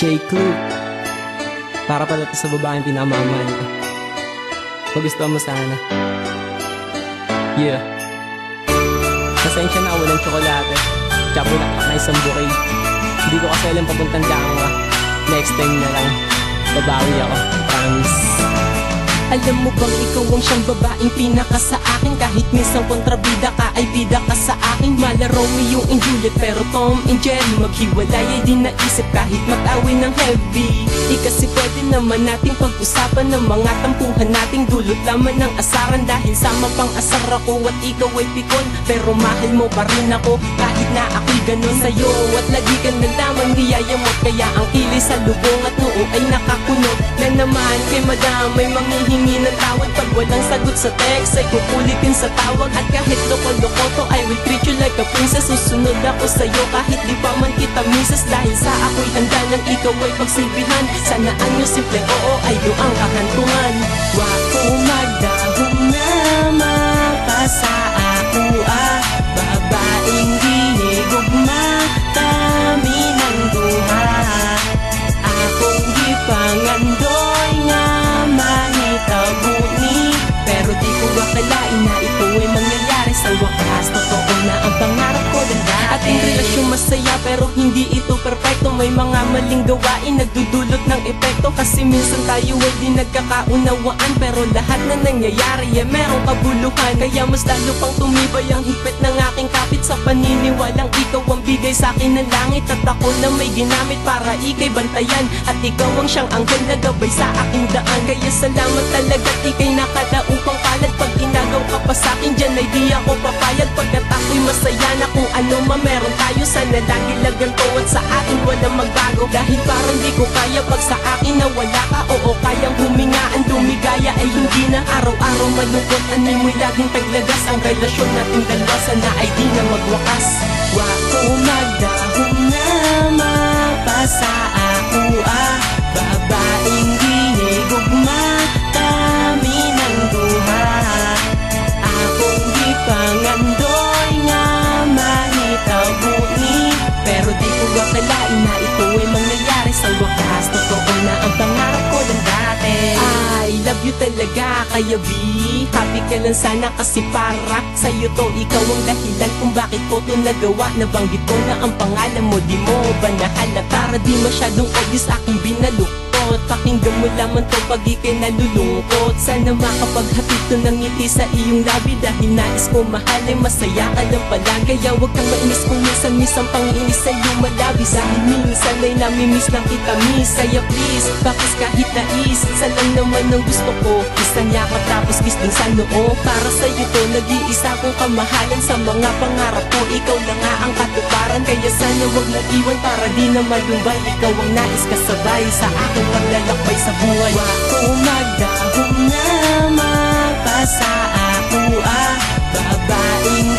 J. Clue. Para pala sa babaeng pinamamahal ko. Magustuhan mo sana. Yeah. Pasensya na, walang tsokolate. Tsaka bulak na isang bouquet. Hindi ko kasi alam papuntang Dangwa. Next time na lang, babawi ako, promise. Alam mo bang ikaw ang siyang babaeng pinaka sa akin? Kahit minsan kontrabida ka ay bida ka sa akin. Mala Romeo and Juliet pero Tom and Jerry maghiwalay ay di naisip kahit mag-away ng heavy. Di kasi pwede naman nating pag-usapan ng mga tampuhan nating dulot lamang ng asaran. Dahil sama pang asar ako at ikaw ay pikon, pero mahal mo pa rin ako kahit na ako'y ganun sa'yo. At lagi kang nagdamang niyayamot, kaya ang kilay sa lubong at noo ay nakakunot. Na naman kay madam may manghihingi ng tawad. Pag walang sagot sa text ay kukulitin sa tawag. At kahit loko-loko to, I will treat you like a princess. Susunod ako sa'yo kahit di pa man kita misis. Dahil sa ako'y handa ng ikaw ay pagsilbihan. Sana anyo simple oo ay ang kahantungan. Wako magdahong na mapasa ako babaeng ginigugma kami ng duha. Akong gipangandoy nga mahitabo ni, pero di ko akalain na ito ay mangyayari sa wakas. Totoo na ang pangarap ko din dati. Ating relasyon masaya pero hindi ito perfecto. May mga maling gawain nagdudulot ng epekto. Kasi minsan tayo ay di nagkakaunawaan, pero lahat na nangyayari ay merong kabuluhan. Kaya mas lalo pang tumibay ang higpit ng aking kapit sa paniniwalang ikaw ang bigay sa akin ng langit. At ako na may ginamit para ikay bantayan, at ikaw ang siyang anghel na gabay sa aking daan. Kaya salamat talaga at ikay nakadaupang palad. Pag inagaw ka pa sa akin dyan ay di ako papayag. Pagkat ako'y masaya na kung ano man meron tayo. Sana lagi lang ganito at sa akin walang magbago. Dahil parang di ko kaya pag sa akin na wala ka. Oo, kayang humingaan, lumigaya ay hindi na araw-araw malungkot. Ani mo'y laging taglagas ang relasyon nating dalawa. Sana ay di na magwakas. Wako magdahong na mapasa ako babaeng ginigugma kami ng duha. Akong gipangandoy nga mahitabo ni, pero di ko akalain na ito ay mangyayari sa wakas. Totoo na ang pangarap ko ng dati. I love you talaga kaya B, happy ka lang sana kasi para sa'yo to. Ikaw ang dahilan kung bakit ko to nagawa. Nabanggit ko na ang pangalan mo, di mo ba nahalata? Para di masyadong ayos aking binaluktot. Pakinggan mo lamang to pag ikay nalulungkot. Sana makapaghatid to ng ngiti sa iyong labi. Dahil nais ko mahal ay masaya ka lang pala. Kaya wag kang mainis kung minsan panginis sa iyong malabi. Dahil minsan ay namimiss lang kita miss. Kaya please, bakis kahit nais. Isa lang naman ang gusto ko, isang yakap tapos kiss din sa noo. Para sa'yo to, nag-iisa kong kamahalan. Sa mga pangarap ko, ikaw na nga ang katuparan. Kaya sana wag na iwan para di na malumbay. Ikaw ang nais kasabay sa aking paglalakbay sa buhay. Wako magdahong na mapasa ako babaeng